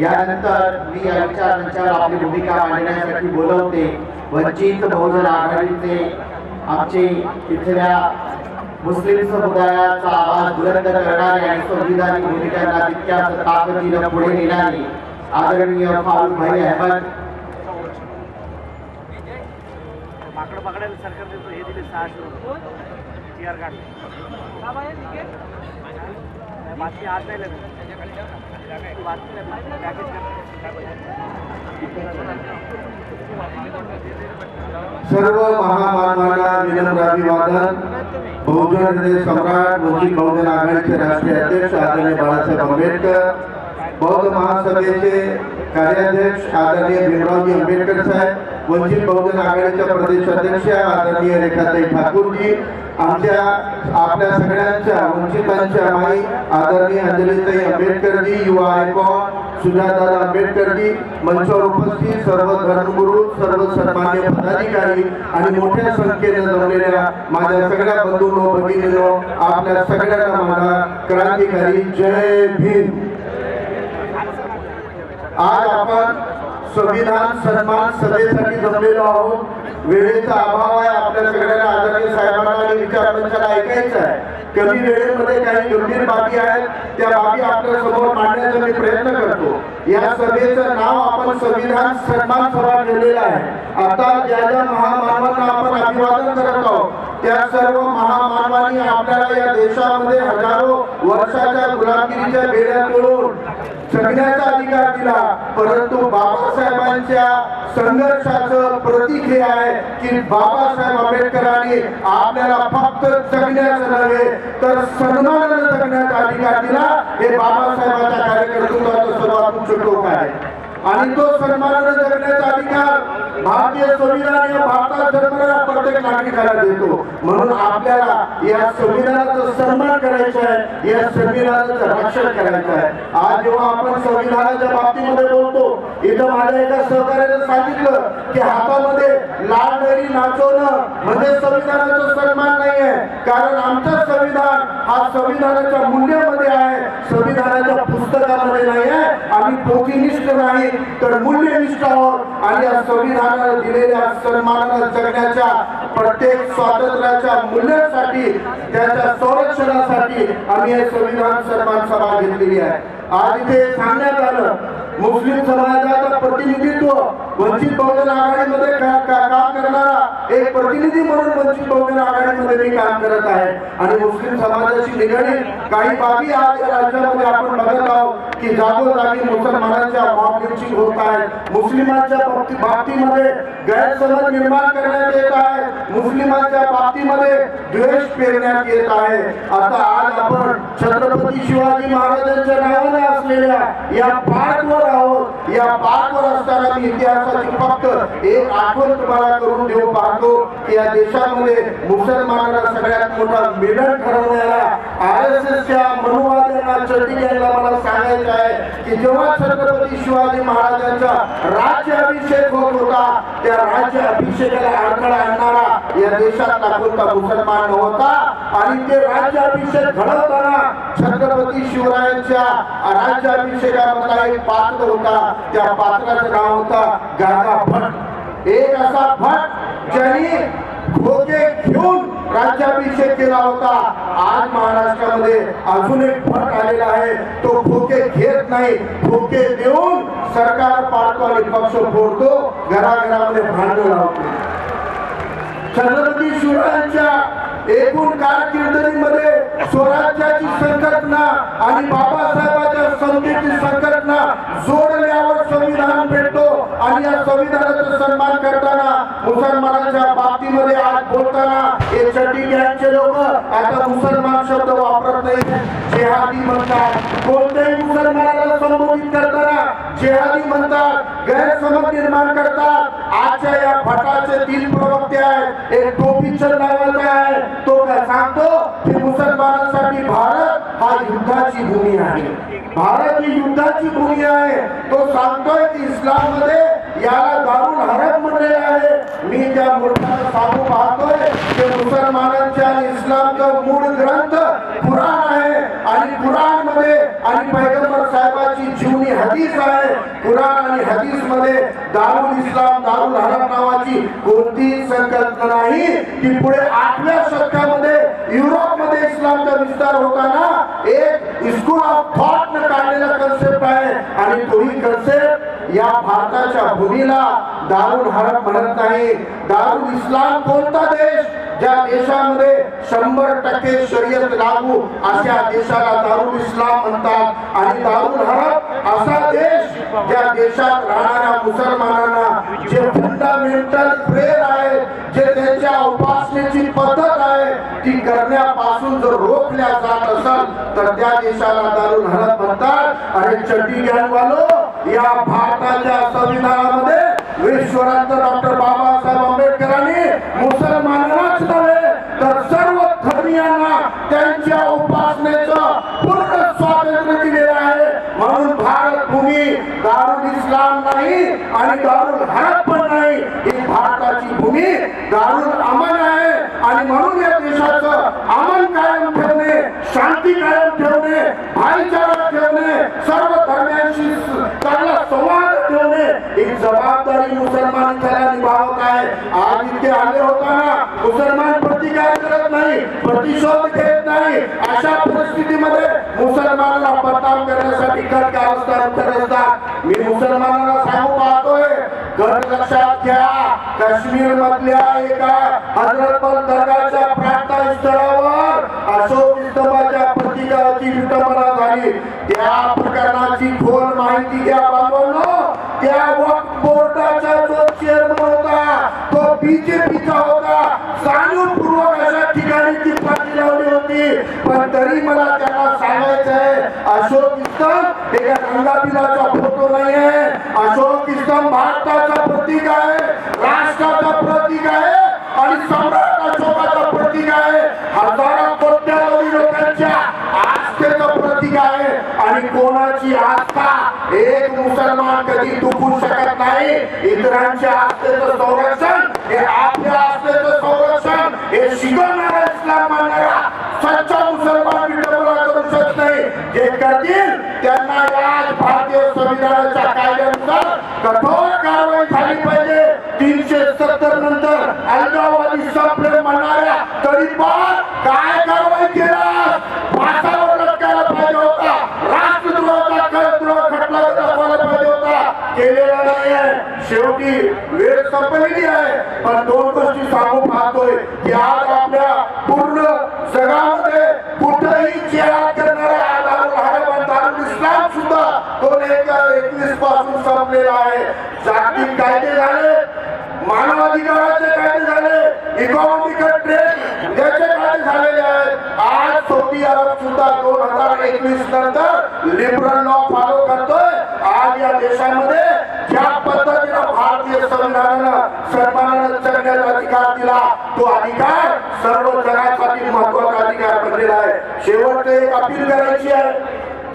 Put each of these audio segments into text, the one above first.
यानंतर मी या विचारांच्या आपली भूमिका मांडण्यासाठी बोलवते वंचित बहुजन आघाडीचे आमचे इथल्या मुस्लिम समुदायाचा आवाज बुलंद करणारे आणि संविधानिक भूमिकांना तितक्याच ताकदीने पुढे नेणारे आदरणीय फारुख भाई अहमद पकडायला सरकारने हे दिले 600 टीआर काढले बातमी आज नाही सर्व महामानवांना विनम्र अभिवादन। बहुजन हृदय सम्राट वंचित बहुजन आघाडीचे राष्ट्रीय अध्यक्ष आदरणीय बाळासाहेब आंबेडकर, बौद्ध महासभेचे कार्याध्यक्ष आदरणीय भीमरावजी आंबेडकर साहेब, वंचित बहुजन आघाडीच्या प्रदेश अध्यक्ष आदरणीय रेखाताई ठाकूरजी, आपल्या सगळ्यांच्या वंचितांच्या माई आदरणीय अंजलीताई आंबेडकरजी, युवा आयकॉन सुजाता आंबेडकरजी, मंचावर उपस्थित सर्व धर्मगुरू, सर्व सन्मान्य पदाधिकारी आणि मोठ्या संख्येने जमलेल्या माझ्या सगळ्या बंधूंनो भगिनींनो, आपल्या सगळ्यांना माझा क्रांतिकारी जय भीम। आज आपण संविधान सन्मान सभेसाठी जमलेलो आहोत। वेळेचा अभाव आहे, आपल्या सगळ्यांना आदरणीय साहेबांना आणि विचारमंचाला ऐकायचं आहे। कमी वेळेमध्ये काही गंभीर बाबी आहेत, त्या बाबी आपल्या समोर मांडण्याचा मी प्रयत्न करतो। या सभेचं नाव आपण संविधान सन्मान सभा ठेवलेलं आहे। आता ज्या ज्या महामानवांना आपण अभिवादन करत आहोत त्या सर्व महामानवांनी आपल्याला या देशामध्ये हजारो वर्षाच्या गुलामगिरीच्या बेड्यातून जगण्याचा अधिकार दिला, परंतु बाबासाहेबांच्या संघर्षाचं प्रतीक हे आहे की बाबासाहेब आंबेडकरांनी आपल्याला फक्त जगण्याचं नव्हे तर सन्मानाने जगण्याचा अधिकार दिला। हे बाबासाहेबांच्या कार्यकर्तृत्वाचं सर्वात उच्च टोक आहे आणि तो सन्मानाने जगण्याचा अधिकार भारतीय संविधान या भारतात जन्मलेल्या प्रत्येक नागरिकाला देतो। म्हणून आपल्याला या संविधानाचा सन्मान करायचा आहे, या संविधानाचं रक्षण करायचं आहे। आज जेव्हा आपण संविधानाच्या बाबतीमध्ये बोलतो, इथं माझ्या एका सहकार्याने सांगितलं की हातामध्ये लाल डोरी नाचवणं म्हणजे संविधानाचा सन्मान नाही आहे, कारण आमचं संविधान हा संविधानाच्या मूल्यामध्ये आहे, संविधानाच्या पुस्तकामध्ये नाही आहे। आम्ही पोथीनिष्ठ नाही तर मूल्यनिष्ठ आहोत आणि या संविधानाने दिलेल्या सन्मानाने जगण्याच्या प्रत्येक स्वातंत्र्याच्या मूल्यासाठी, त्याच्या संरक्षणासाठी आम्ही हे संविधान सन्मान सभा घेतलेली आहे। आज इथे सांगण्यात आलं मुस्लिम समाजाचं प्रतिनिधित्व वंचित बहुजन आघाडीमध्ये काम करणारा एक प्रतिनिधी म्हणून वंचित बहुजन आघाडीमध्ये मी काम करत आहे आणि मुस्लिम समाजाशी निगडीत काही बाबी आज या राज्यामध्ये आपण बघत आहोत की जागोजागी मुसलमानांच्या मॉब लिंचिंग होत आहे, मुस्लिमांच्या बाबतीमध्ये गैरसमज निर्माण करण्यात येत आहे, मुस्लिमांच्या बाबतीमध्ये द्वेष पेरण्यात येत आहे। आता आज आपण छत्रपती शिवाजी महाराजांच्या नावाने असलेल्या या पाठवर आहोत। या पाठवर असताना मी इतिहासाची फक्त एक आठवण तुम्हाला करून देऊ पाहतो की या देशामध्ये मुसलमानांना सगळ्यात मोठा मिलन ठरवणाऱ्या RSSच्या मनुवाद्यांना चटी घ्यायला मला सांगायचं आहे की जेव्हा छत्रपती शिवाजी महाराजांचा राज्याभिषेक होत होता, त्या राज्याभिषेकाला अडथळा आणणारा या देशातला कोणता मुसलमान नव्हता आणि ते राज्याभिषेक घडवताना छत्रपती शिवरायांच्या राज्याभिषेकामधला एक पात्र होता, त्या पात्राचं नाव होता गागा भट। एक असा भट ज्यांनी खोके घेऊन राज्याभिषेक केला होता। आज महाराष्ट्रामध्ये अजून एक भट आलेला आहे, तो खोके घेत नाही, खोके देऊन सरकार पाडतो आणि पक्ष फोडतो, घराघरामध्ये भांडण लावतो। छत्रपती शिवरायांच्या एकूण कारकिर्दीमध्ये स्वराज्याची संकल्पना आणि बाबासाहेबांच्या समतेची संकल्पना जोडल्यावर संविधान भेटतो आणि या संविधानाचा सन्मान करताना मुसलमानांच्या बाबतीमध्ये आज बोलताना हे चड्डी गँगचे लोक आता मुसलमान शब्द वापरत नाही, जेहादी म्हणतात। कोणत्याही मुसलमानाला संबोधित करताना जेहादी म्हणतात, गैरसमज निर्माण करतात। आजच्या या भटाचे 3 प्रवक्ते आहेत, एक टोपीचंद नावाचा आहे, तो काय सांगतो की मुसलमानांसाठी भारत हा युद्धाची भूमी आहे, भारत ही युद्धाची भूमी आहे। तो सांगतोय की इस्लाम मध्ये याला दारुल हरम म्हणलेलं आहे। मी त्या मूर्खाला सांगू पाहतोय की मुसलमानांच्या आणि इस्लामचा मूळ ग्रंथ कुराण आहे आणि कुराण मध्ये आणि पैगंबर साहेबांची जीवनी हदीस आहे. कुराण आणि हदीस मध्ये दारुल इस्लाम दारुल हराम नावाची कोणतीही संकल्पना नाही. ती पुढे 8व्या शतकामध्ये युरोपमध्ये इस्लामचा विस्तार होताना एक स्कूल ऑफ थॉट न काढलेला कन्सेप्ट आहे आणि तोही कन्सेप्ट या भारताच्या भूमीला दारुल हराम म्हणत नाही. दारुल इस्लाम कोणता देश ज्या देशामध्ये 100% शरीयत लागू अशा देशाला दारुल इस्लाम म्हणतात आणि दारुल हराम असा देश ज्या देशात राहणाऱ्या मुसलमानांना जे फंडामेंटल प्रेयर आहे जे त्यांच्या उपासनेची पद्धत आहे ती करण्यापासून जर रोखल्या जात असेल तर त्या देशाला दारुल हराम म्हणतात. आणि चड्डी गँगवालो या भारताच्या संविधानामध्ये विश्वरत्न डॉक्टर बाबासाहेब आंबेडकरांनी मुसलमानांनाच नव्हे तर सर्व धर्मीयांना त्यांच्या उपासनेचं पूर्ण स्वातंत्र्य दिलेलं आहे. म्हणून भारत भूमी दारुल इस्लाम नाही आणि दारुल हराम पण नाही. ही भारताची भूमी दारुल अमन आहे आणि म्हणून या देशाचं अमन कायम ठेवणे, शांती कायम ठेवणे, भाईचारा ठेवणे, सर्व धर्मांशी चांगला संवाद ठेवणे ही जबाबदारी मुसलमान त्याला निभावत आहे. आज इथे आले होताना मुसलमान प्रतिकार करत नाही, प्रतिशोध घेत नाही. अशा परिस्थितीमध्ये मुसलमानांना बदनाम करण्यासाठी गट कारस्थान करत असतात. मी मुसलमानांना सांगू पाहतोय गट लक्षात घ्या. काश्मीर मधल्या एका हजरतबल दर्गाच्या प्रार्थना स्थळावर अशोक स्तंभाच्या प्रतिकाराची विटंबना झाली. त्या प्रकरणाची खोल माहिती घ्या बांधवांनो. त्या वक्फ बोर्डाचा जो चेअरमन होता तो बीजेपीचा होता. जाणीवपूर्वक अशा ठिकाणी ती पाठी लावली होती. पण तरी मला त्यांना सांगायचं आहे अशोक स्तंभ एका रंगाबिलाचा फोटो नाही आहे. अशोक स्तंभ भारताचा प्रतीक आहे, राष्ट्राचा प्रतीक आहे आणि सम्राट अशोकाचा प्रतीक आहे. हजारो कोट्यावधी लोकांच्या आस्थेचं प्रतीक आहे. आणि कोणाची आस्था एक मुसलमान कधी दुखू शकत नाही. इतरांच्या आस्थेचं संरक्षण हे आपल्या आस्थेचं संरक्षण हे शिकवणारा इस्लाम मानणारा सच्चा मुसलमान विटंबना करू शकत नाही. जे करतील त्यांना या भारतीय संविधानाच्या कायद्यानुसार कठोर कारवाई झाली पाहिजे. 370 नंतर अलगाववादी संपले म्हणणाऱ्या तळीपार काय कारवाई केला? फासावर लटकायला पाहिजे होता. राष्ट्रद्रोहाचा कळद्रोह खटला दाखवायला पाहिजे होता. केलेला नाही आहे. शेवटी वेळ संपलेली आहे. पण दोन गोष्टी सांगू पाहतोय की आज आपल्या पूर्ण जगामध्ये कुठेही जिहाद करणारा दारुल हराम दारुल इस्लाम सुद्धा 2021 पासून संपलेला आहे. जागतिक कायदे झाले, मानवाधिकाराचे कायदे झाले, इकॉनॉमिकल ट्रेड याचे कायदे झालेले आहेत. आज सौदी अरब सुद्धा 2021 नंतर लिबरल लॉ फॉलो करतोय. आज या देशामध्ये ज्या पद्धतीनं भारतीय संविधानानं सन्मानानं जगण्याचा अधिकार दिला तो अधिकार सर्व जगासाठी महत्वाचा अधिकार बनलेला आहे. शेवटचं एक अपील करायची आहे.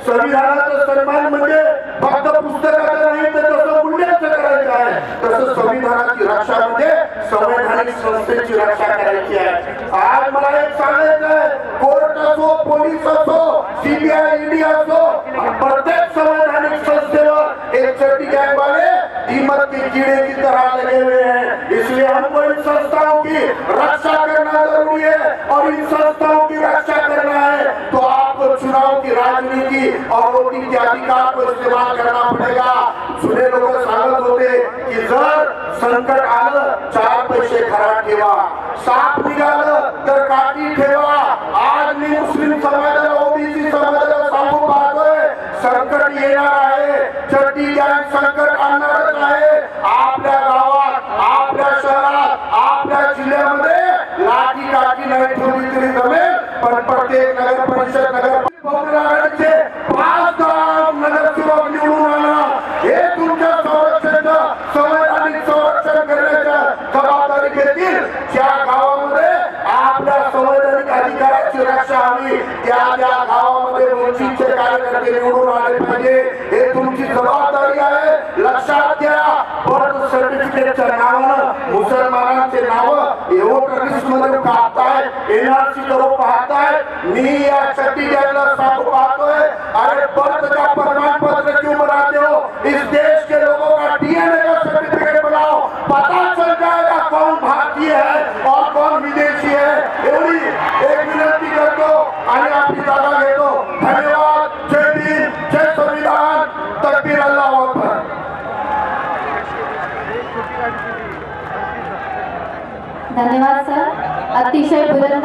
संविधानाचा सन्मान म्हणजे फक्त पुस्तकाचं नाही तर तसं मूल्याचं करायचं आहे. तसं संविधानाची रक्षा म्हणजे संवैधानिक संस्थेची रक्षा करायची आहे. आज मला एक सांगायचं आहे कोर्ट असो, पोलीस असो, सीबीआय, ईडी असो, प्रत्येक संवैधानिक संस्थेवर एक चड्डी गैंग वाले कीमत के कीड़े की तरह लगे हुए हैं. इसलिए हमको इन संस्थाओं की रक्षा करना जरूरी है और इन संस्थाओं की रक्षा करना है तो आपको चुनाव की राजनीति और वोटिंग के अधिकार को इस्तेमाल करना पड़ेगा. जुने लोक सांगत होते की जर संकट आलं 4 पैसे घरात ठेवा, साप निघालं तर काठी ठेवा. आज मी मुस्लिम समाजाला, ओबीसी समाजाला सांगू पाहतोय संकट येणार आहे. चड्डी गँग संकट आणणारच आहे. आपल्या गावात, आपल्या शहरात, आपल्या जिल्ह्यामध्ये लाठी काठी नाही ठेवली तरी जमेल. पण प्रत्येक नगर परिषद नगर आघाडीचे 5 नगरसेवक निवडून आणा. हे तुमच्या संरक्षणाचं संवैधानिक संरक्षण करण्याच्या जबाबदारी घेतील. ज्या गावामध्ये आपल्या संवैधानिक अधिकाराची रक्षा हवी त्या गावामध्ये वंचितचे कार्यकर्ते निवडून आले पाहिजे. हे तुमची जबाबदारी आहे. लक्षात घ्या. बर्थ सर्टिफिकेटच्या नावानं मुसलमानांचे नाव वोटर लिस्ट मध्ये पाहताय, एनआरसी करून पाहताय. मी या चड्डी गँगला सांगू पाहतोय अरे बर्थ का प्रमाण पत्र क्यों बनाते हो? विदेशी आहे एवढी एक विनंती करतो आणि आपली जागा घेतो. धन्यवाद. जय भीम, जय संविधान, तकबीर अल्लाह अकबर. धन्यवाद सर. अतिशय बुलंद